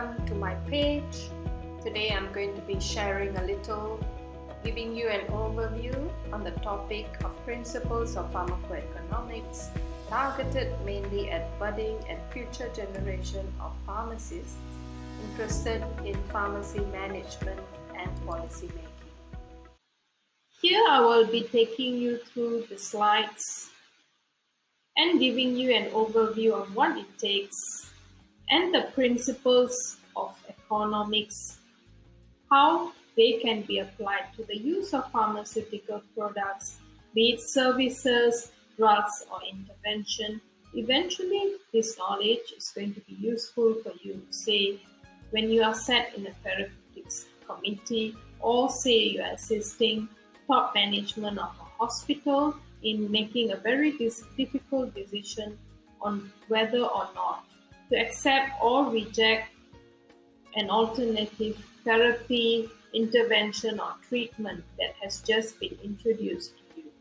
welcome to my page. Today I'm going to be sharing a little, giving you an overview on the topic of principles of pharmacoeconomics, targeted mainly at budding and future generation of pharmacists interested in pharmacy management and policy making. Here I will be taking you through the slides and giving you an overview of what it takes and the principles of economics, how they can be applied to the use of pharmaceutical products, be it services, drugs, or intervention. Eventually, this knowledge is going to be useful for you, say, when you are sat in a therapeutics committee, or say you are assisting top management of a hospital in making a very difficult decision on whether or not to accept or reject an alternative therapy, intervention, or treatment that has just been introduced to you.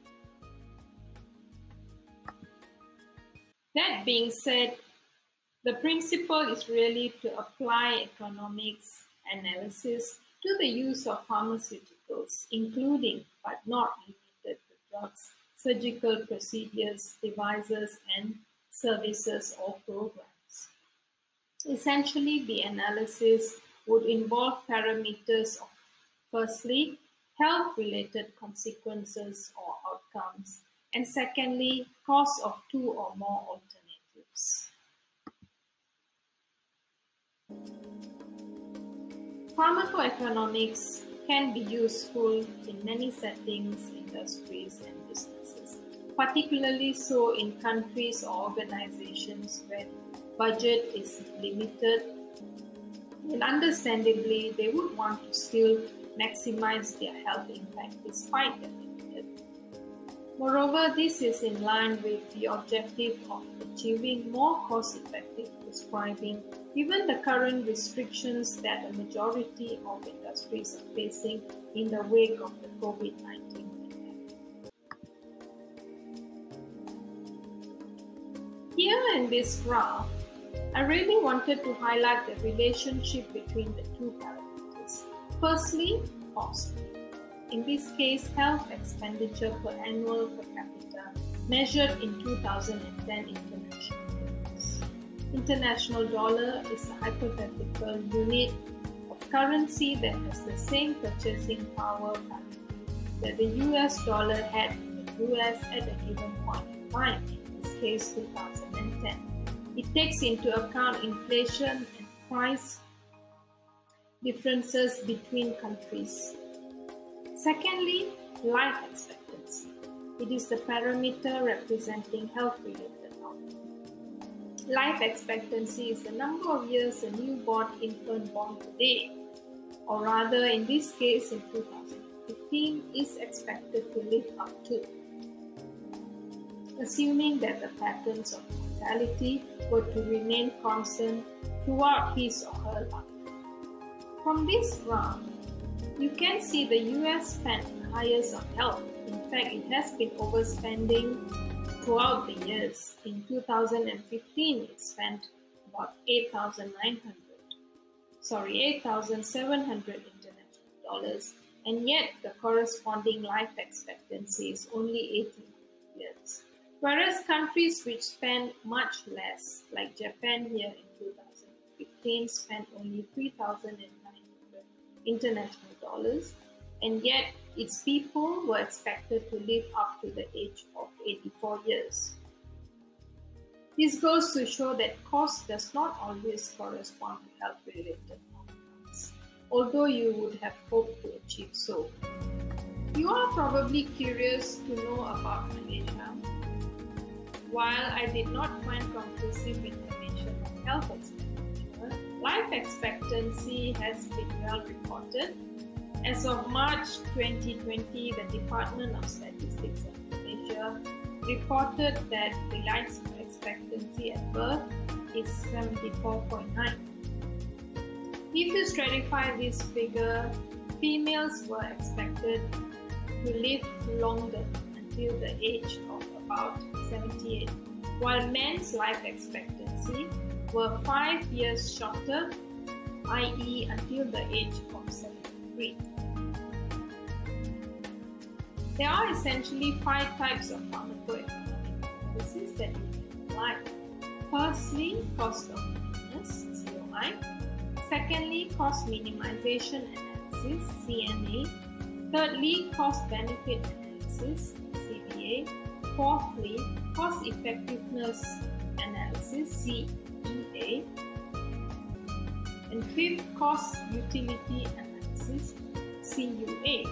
That being said, the principle is really to apply economics analysis to the use of pharmaceuticals, including but not limited to drugs, surgical procedures, devices, and services or programs. Essentially, the analysis would involve parameters of, firstly, health-related consequences or outcomes, and secondly, cost of two or more alternatives. Pharmacoeconomics can be useful in many settings, industries, and businesses, particularly so in countries or organizations where budget is limited, and understandably, they would want to still maximize their health impact despite the limited. Moreover, this is in line with the objective of achieving more cost-effective prescribing, given the current restrictions that a majority of industries are facing in the wake of the COVID-19 pandemic. Here in this graph, I really wanted to highlight the relationship between the two parameters. Firstly, cost. In this case, health expenditure per annum per capita measured in 2010 international dollars. International dollar is a hypothetical unit of currency that has the same purchasing power that the US dollar had in the US at a given point in time, in this case 2010. It takes into account inflation and price differences between countries. Secondly, life expectancy. It is the parameter representing health-related outcomes. Life expectancy is the number of years a newborn infant born today, or rather in this case in 2015, is expected to live up to, assuming that the patterns of mortality were to remain constant throughout his or her life. From this graph, you can see the US spent the highest on health. In fact, it has been overspending throughout the years. In 2015, it spent about $8,700 international dollars, and yet the corresponding life expectancy is only 18 years. Whereas countries which spend much less, like Japan here in 2015, spent only $3,900 international dollars, and yet its people were expected to live up to the age of 84 years. This goes to show that cost does not always correspond to health-related outcomes, although you would have hoped to achieve so. You are probably curious to know about Malaysia. While I did not find conclusive information on health expenditure, life expectancy has been well reported. As of March 2020, the Department of Statistics of Malaysia reported that the life expectancy at birth is 74.9. If you stratify this figure, females were expected to live longer until the age of about 78, while men's life expectancy were 5 years shorter i.e. until the age of 73. There are essentially 5 types of pharmacoeconomic analysis that you can apply. Firstly, cost of illness, COI. Secondly, cost minimization analysis, CMA. Thirdly, cost-benefit analysis, CBA. Fourthly, cost-effectiveness analysis, CEA. And fifth, cost-utility analysis, CUA.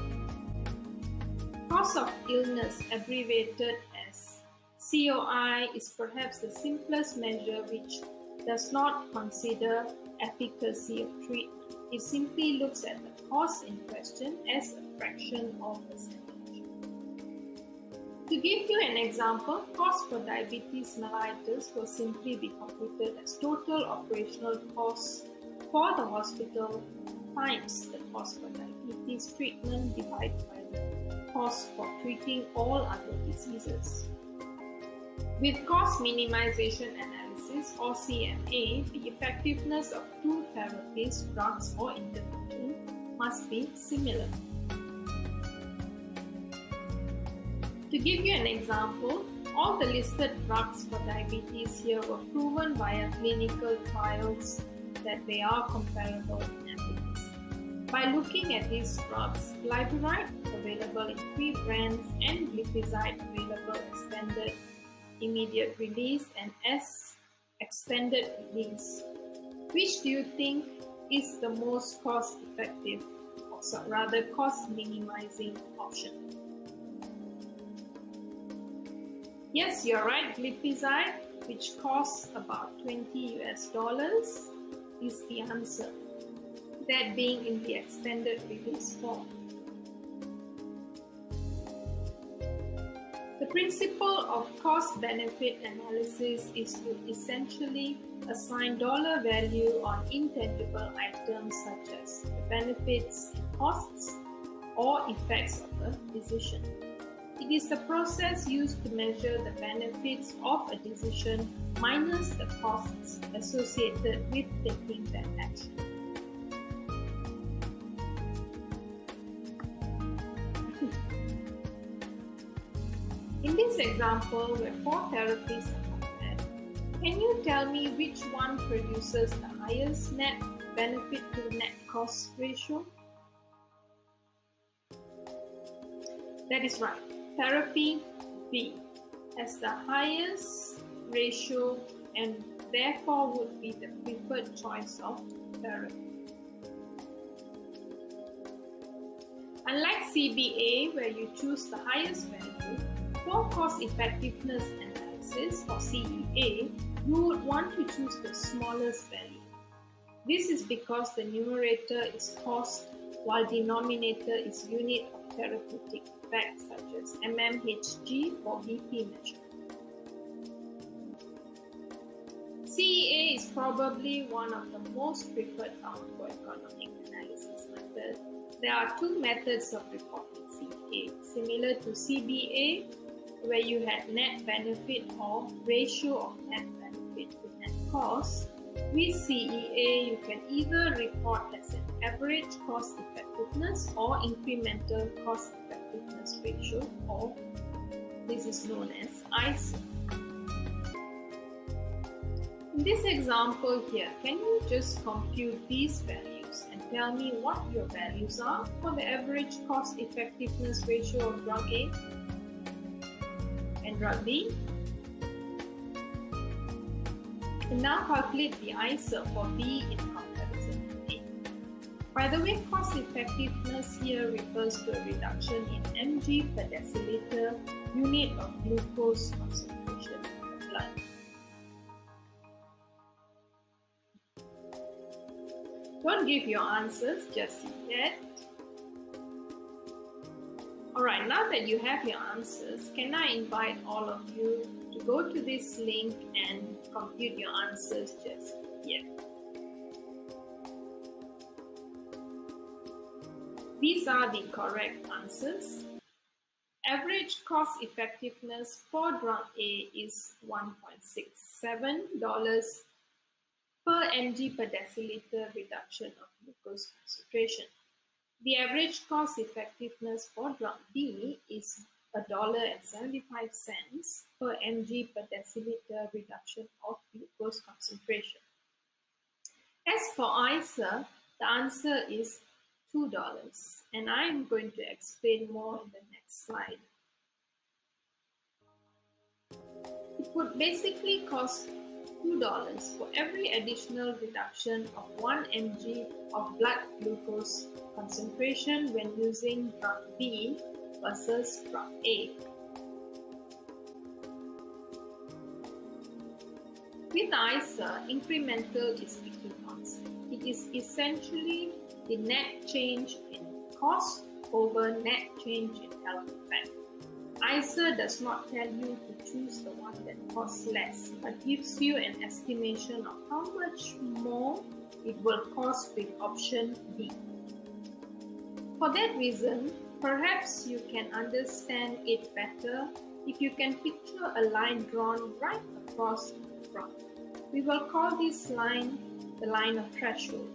Cost of illness, abbreviated as COI, is perhaps the simplest measure which does not consider efficacy of treatment. It simply looks at the cost in question as a fraction or percentage. To give you an example, cost for diabetes mellitus will simply be computed as total operational costs for the hospital times the cost for diabetes treatment divided by the cost for treating all other diseases. With cost minimization analysis or CMA, the effectiveness of two therapies, drugs or intervention, must be similar. To give you an example, all the listed drugs for diabetes here were proven via clinical trials that they are comparable in efficacy. By looking at these drugs, glyburide, available in 3 brands, and glipizide, available extended immediate release and S extended release, which do you think is the most cost effective, or rather cost minimizing option? Yes, you're right, glipizide, which costs about $20 US, is the answer, that being in the extended release form. The principle of cost-benefit analysis is to essentially assign dollar value on intangible items such as the benefits and costs or effects of a decision. It is the process used to measure the benefits of a decision minus the costs associated with taking that action. In this example, where 4 therapies are compared, can you tell me which one produces the highest net benefit to net cost ratio? That is right. Therapy B has the highest ratio and therefore would be the preferred choice of therapy. Unlike CBA, where you choose the highest value, for cost effectiveness analysis or CEA, you would want to choose the smallest value. This is because the numerator is cost while denominator is unit of therapeutic effect, such as mmHg for BP measurement. CEA is probably one of the most preferred pharmacoeconomic analysis methods. There are 2 methods of reporting CEA, similar to CBA, where you had net benefit or ratio of net benefit to net cost. With CEA, you can either report as an average cost effectiveness or incremental cost effectiveness ratio, or this is known as ICER. In this example here, can you just compute these values and tell me what your values are for the average cost effectiveness ratio of drug A and drug B? And now calculate the ICER for B in comparison to A. By the way, cost effectiveness here refers to a reduction in mg per deciliter unit of glucose concentration in the blood. Don't give your answers just yet. Alright, now that you have your answers, can I invite all of you to go to this link and compute your answers just yet? These are the correct answers. Average cost effectiveness for drug A is $1.67 per mg per deciliter reduction of glucose concentration. The average cost effectiveness for drug B is $1.75 per mg per deciliter reduction of glucose concentration. As for ICER, the answer is $2, and I am going to explain more in the next slide. It would basically cost $2 for every additional reduction of 1 mg of blood glucose concentration when using drug B versus drug A. With ICER, incremental is the key concept. It is essentially the net change in cost over net change in health effect. ICER does not tell you to choose the one that costs less, but gives you an estimation of how much more it will cost with option B. For that reason, perhaps you can understand it better if you can picture a line drawn right across the graph. We will call this line the line of threshold.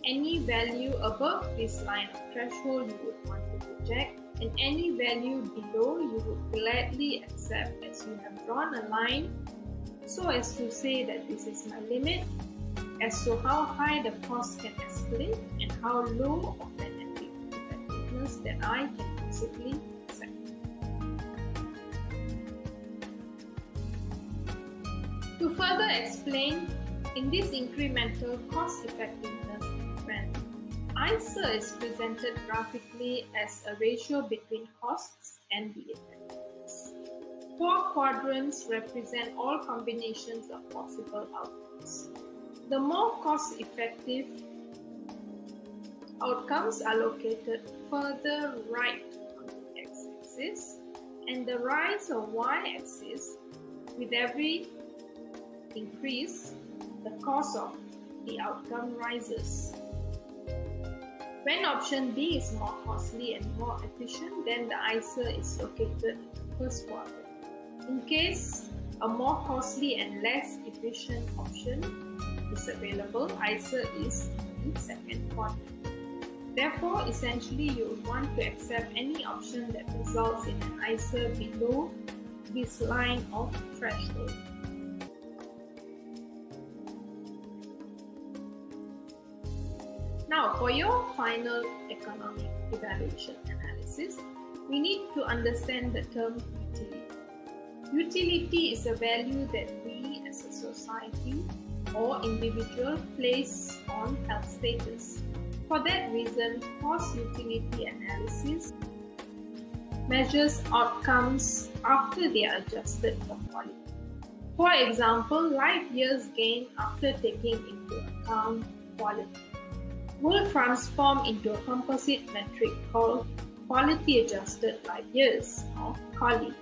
Any value above this line of threshold you would want to reject, and any value below you would gladly accept, as you have drawn a line so as to say that this is my limit as to how high the cost can escalate and how low of an effectiveness that I can possibly accept. To further explain, in this incremental cost effectiveness trend, ICER is presented graphically as a ratio between costs and the effectiveness. 4 quadrants represent all combinations of possible outcomes. The more cost-effective outcomes are located further right on the x-axis, and the rise or y-axis. With every increase, the cost of the outcome rises. When option B is more costly and more efficient, then the ICER is located in the first quadrant. In case a more costly and less efficient option is available, ICER is in the second quadrant. Therefore, essentially, you would want to accept any option that results in an ICER below this line of threshold. Now, for your final economic evaluation analysis, we need to understand the term utility. Utility is a value that we as a society or individual place on health status. For that reason, cost-utility analysis measures outcomes after they are adjusted for quality. For example, life years gained after taking into account quality will transform into a composite metric called Quality Adjusted Life Years, or QALY.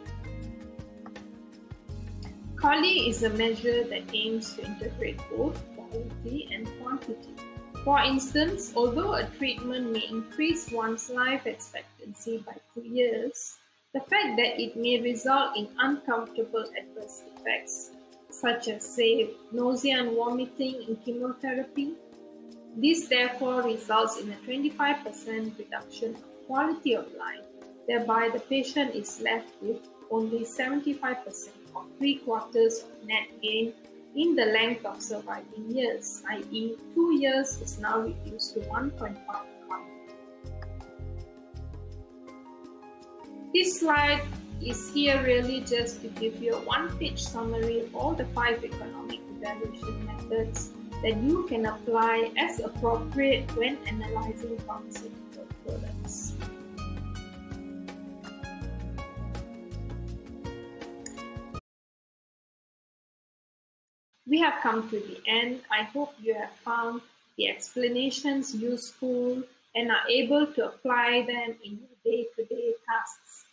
QALY is a measure that aims to integrate both quality and quantity. For instance, although a treatment may increase one's life expectancy by 2 years, the fact that it may result in uncomfortable adverse effects, such as, say, nausea and vomiting in chemotherapy, this therefore results in a 25% reduction of quality of life, thereby the patient is left with only 75% or 3/4 of net gain in the length of surviving years, i.e. 2 years is now reduced to 1.5 QALY. This slide is here really just to give you a one-page summary of all the 5 economic evaluation methods that you can apply as appropriate when analyzing pharmaceutical products. We have come to the end. I hope you have found the explanations useful and are able to apply them in your day-to-day tasks.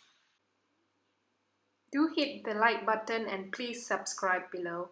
Do hit the like button and please subscribe below.